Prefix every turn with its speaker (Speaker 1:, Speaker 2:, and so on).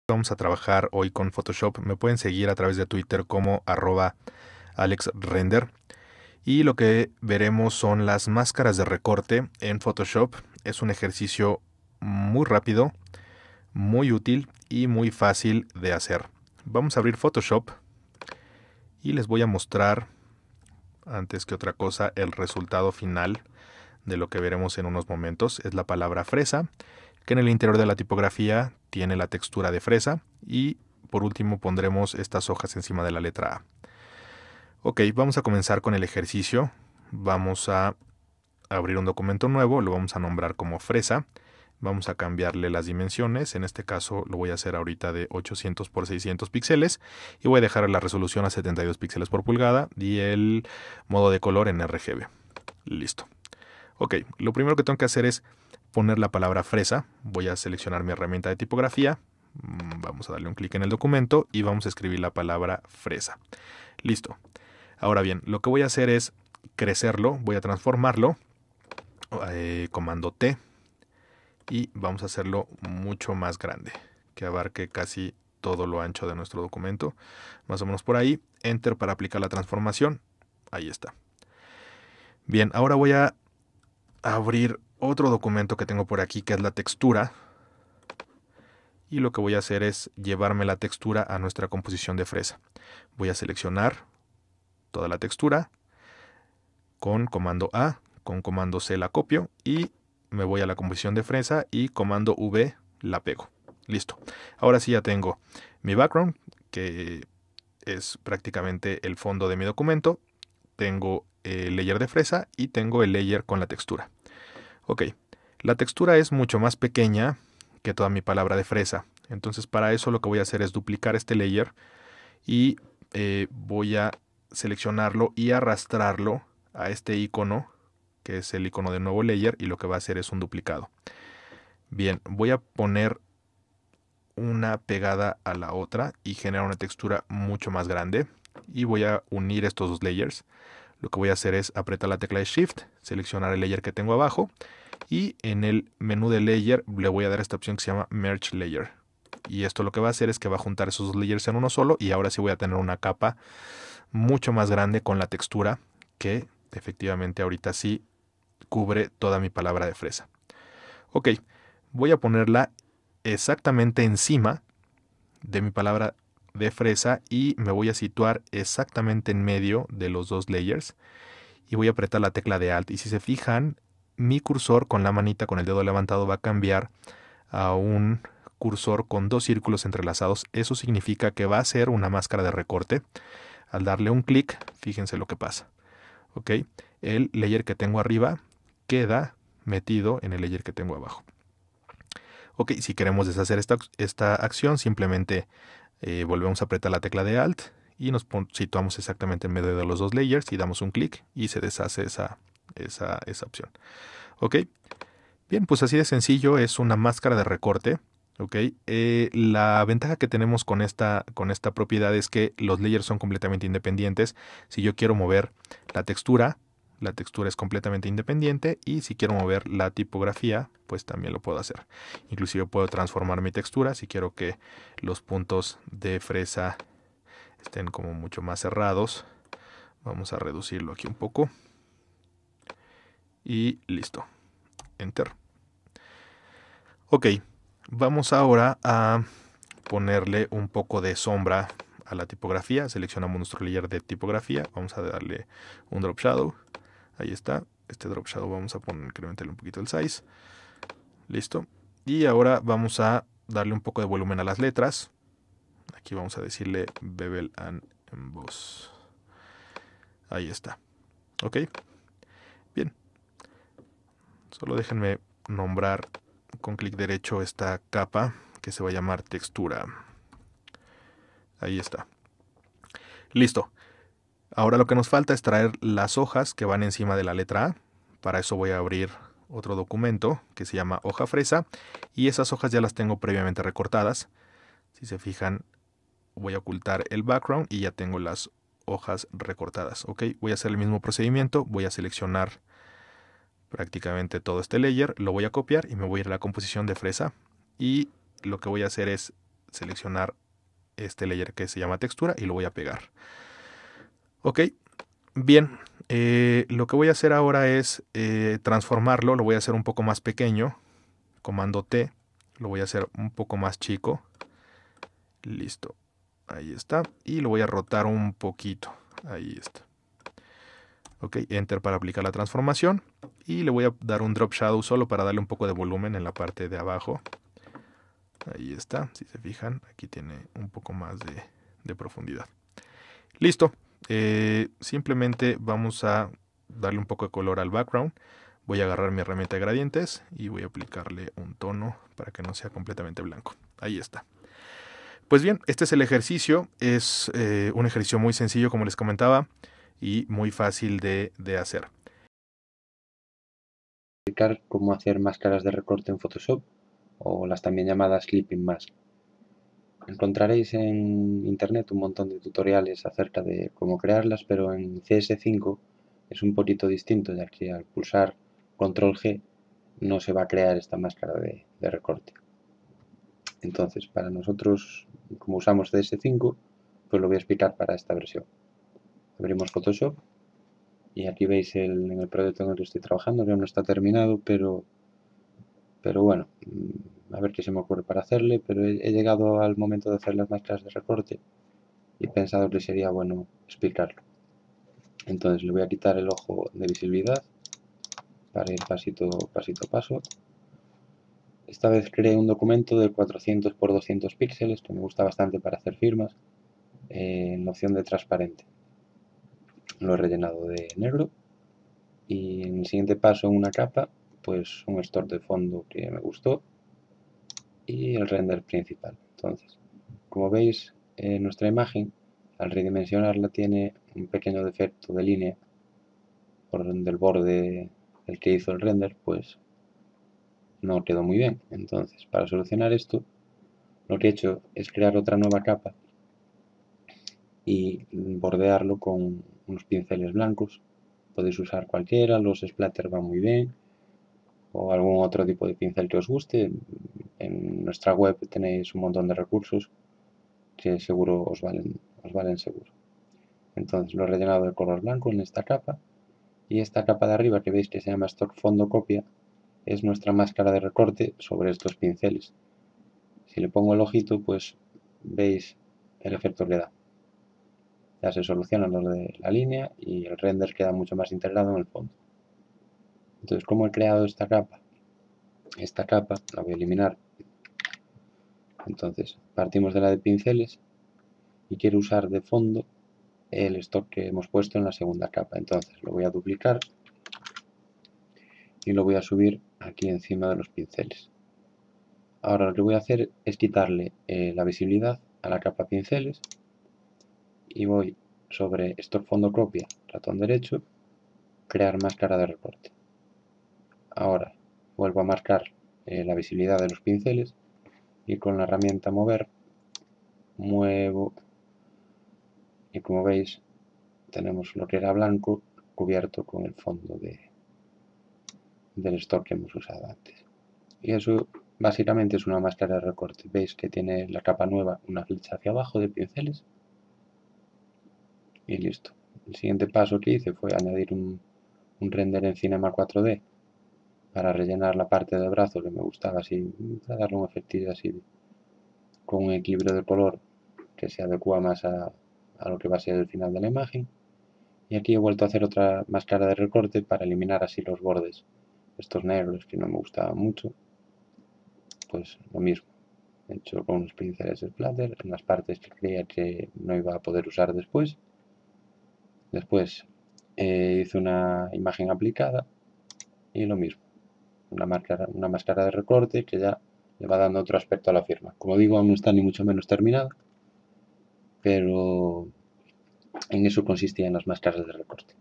Speaker 1: Vamos a trabajar hoy con Photoshop. Me pueden seguir a través de Twitter como @AlexRender. Y lo que veremos son las máscaras de recorte en Photoshop. Es un ejercicio muy rápido, muy útil y muy fácil de hacer. Vamos a abrir Photoshop y les voy a mostrar, antes que otra cosa, el resultado final de lo que veremos en unos momentos. Es la palabra fresa, que en el interior de la tipografía tiene la textura de fresa, y por último pondremos estas hojas encima de la letra A. Ok, vamos a comenzar con el ejercicio. Vamos a abrir un documento nuevo, lo vamos a nombrar como fresa. Vamos a cambiarle las dimensiones, en este caso lo voy a hacer ahorita de 800 por 600 píxeles y voy a dejar la resolución a 72 píxeles por pulgada y el modo de color en RGB. Listo. Ok, lo primero que tengo que hacer es poner la palabra fresa. Voy a seleccionar mi herramienta de tipografía. Vamos a darle un clic en el documento y vamos a escribir la palabra fresa. Listo. Ahora bien, lo que voy a hacer es crecerlo, voy a transformarlo, comando T, y vamos a hacerlo mucho más grande, que abarque casi todo lo ancho de nuestro documento, más o menos por ahí. Enter para aplicar la transformación. Ahí está. Bien, ahora voy a abrir otro documento que tengo por aquí, que es la textura, y lo que voy a hacer es llevarme la textura a nuestra composición de fresa. Voy a seleccionar toda la textura, con comando A, con comando C la copio y me voy a la composición de fresa y comando V la pego. Listo. Ahora sí ya tengo mi background, que es prácticamente el fondo de mi documento. Tengo el layer de fresa y tengo el layer con la textura. Ok, la textura es mucho más pequeña que toda mi palabra de fresa. Entonces para eso lo que voy a hacer es duplicar este layer y voy a seleccionarlo y arrastrarlo a este icono, que es el icono de nuevo layer, y lo que va a hacer es un duplicado. Bien, voy a poner una pegada a la otra y generar una textura mucho más grande, y voy a unir estos dos layers. Lo que voy a hacer es apretar la tecla de Shift, seleccionar el layer que tengo abajo y en el menú de layer le voy a dar esta opción que se llama Merge Layer. Y esto lo que va a hacer es que va a juntar esos dos layers en uno solo, y ahora sí voy a tener una capa mucho más grande con la textura que efectivamente ahorita sí cubre toda mi palabra de fresa. Ok, voy a ponerla exactamente encima de mi palabra de fresa y me voy a situar exactamente en medio de los dos layers y voy a apretar la tecla de Alt. Y si se fijan, mi cursor con la manita, con el dedo levantado, va a cambiar a un cursor con dos círculos entrelazados. Eso significa que va a ser una máscara de recorte. Al darle un clic, fíjense lo que pasa. Ok, el layer que tengo arriba queda metido en el layer que tengo abajo. Ok, si queremos deshacer esta acción, simplemente volvemos a apretar la tecla de Alt y nos situamos exactamente en medio de los dos layers y damos un clic y se deshace esa opción. Ok, bien, pues así de sencillo, es una máscara de recorte. Ok, la ventaja que tenemos con esta propiedad es que los layers son completamente independientes. Si yo quiero mover la textura es completamente independiente, y si quiero mover la tipografía, pues también lo puedo hacer. Inclusive puedo transformar mi textura si quiero que los puntos de fresa estén como mucho más cerrados. Vamos a reducirlo aquí un poco y listo. Enter. Ok, vamos ahora a ponerle un poco de sombra a la tipografía. Seleccionamos nuestro layer de tipografía, vamos a darle un drop shadow. Ahí está, este drop shadow vamos a incrementarle un poquito el size. Listo. Y ahora vamos a darle un poco de volumen a las letras. Aquí vamos a decirle bevel and emboss. Ahí está. Ok, bien. Solo déjenme nombrar con clic derecho esta capa, que se va a llamar textura. Ahí está. Listo. Ahora lo que nos falta es traer las hojas que van encima de la letra A. Para eso voy a abrir otro documento que se llama hoja fresa, y esas hojas ya las tengo previamente recortadas. Si se fijan, voy a ocultar el background y ya tengo las hojas recortadas. Ok, voy a hacer el mismo procedimiento. Voy a seleccionar prácticamente todo este layer, lo voy a copiar y me voy a ir a la composición de fresa, y lo que voy a hacer es seleccionar este layer que se llama textura y lo voy a pegar. Ok, bien, lo que voy a hacer ahora es transformarlo, lo voy a hacer un poco más pequeño, comando T, lo voy a hacer un poco más chico, listo, ahí está, y lo voy a rotar un poquito, ahí está. Ok, Enter para aplicar la transformación y le voy a dar un Drop Shadow solo para darle un poco de volumen en la parte de abajo. Ahí está, si se fijan, aquí tiene un poco más de profundidad. Listo, simplemente vamos a darle un poco de color al background. Voy a agarrar mi herramienta de gradientes y voy a aplicarle un tono para que no sea completamente blanco. Ahí está. Pues bien, este es el ejercicio. Es un ejercicio muy sencillo, como les comentaba, y muy fácil de hacer.
Speaker 2: Explicar cómo hacer máscaras de recorte en Photoshop o las también llamadas Clipping Mask. Encontraréis en internet un montón de tutoriales acerca de cómo crearlas, pero en CS5 es un poquito distinto, ya que al pulsar Control G no se va a crear esta máscara de recorte. Entonces, para nosotros, como usamos CS5, pues lo voy a explicar para esta versión. Abrimos Photoshop y aquí veis en el proyecto en el que estoy trabajando, que aún no está terminado, pero bueno, a ver qué se me ocurre para hacerle, pero he llegado al momento de hacer las máscaras de recorte y he pensado que sería bueno explicarlo. Entonces le voy a quitar el ojo de visibilidad para ir pasito a paso. Esta vez creé un documento de 400 por 200 píxeles que me gusta bastante para hacer firmas en la opción de transparente. Lo he rellenado de negro y en el siguiente paso en una capa pues un stock de fondo que me gustó y el render principal. Entonces, como veis, nuestra imagen al redimensionarla tiene un pequeño defecto de línea por del borde el que hizo el render, pues no quedó muy bien. Entonces, para solucionar esto, lo que he hecho es crear otra nueva capa y bordearlo con unos pinceles blancos. Podéis usar cualquiera, los splatter van muy bien, o algún otro tipo de pincel que os guste. En nuestra web tenéis un montón de recursos que seguro os valen seguro. Entonces lo he rellenado de color blanco en esta capa y esta capa de arriba que veis que se llama Stock Fondo Copia es nuestra máscara de recorte sobre estos pinceles. Si le pongo el ojito, pues veis el efecto que da. Ya se soluciona lo de la línea y el render queda mucho más integrado en el fondo. Entonces, ¿cómo he creado esta capa? Esta capa la voy a eliminar. Entonces, partimos de la de pinceles y quiero usar de fondo el stock que hemos puesto en la segunda capa. Entonces, lo voy a duplicar y lo voy a subir aquí encima de los pinceles. Ahora lo que voy a hacer es quitarle la visibilidad a la capa pinceles y voy sobre Stock Fondo Copia, ratón derecho, crear máscara de recorte. Ahora vuelvo a marcar la visibilidad de los pinceles y con la herramienta mover muevo y como veis tenemos lo que era blanco cubierto con el fondo del stock que hemos usado antes. Y eso básicamente es una máscara de recorte. Veis que tiene la capa nueva una flecha hacia abajo de pinceles y listo. El siguiente paso que hice fue añadir un render en Cinema 4D para rellenar la parte del brazo que me gustaba así, para darle un efectillo así con un equilibrio de color que se adecua más a lo que va a ser el final de la imagen. Y aquí he vuelto a hacer otra máscara de recorte para eliminar así los bordes, estos negros que no me gustaban mucho. Pues lo mismo, he hecho con unos pinceles de splatter en las partes que creía que no iba a poder usar después. Después hice una imagen aplicada y lo mismo, una máscara de recorte que ya le va dando otro aspecto a la firma. Como digo, aún no está ni mucho menos terminada, pero en eso consistían las máscaras de recorte.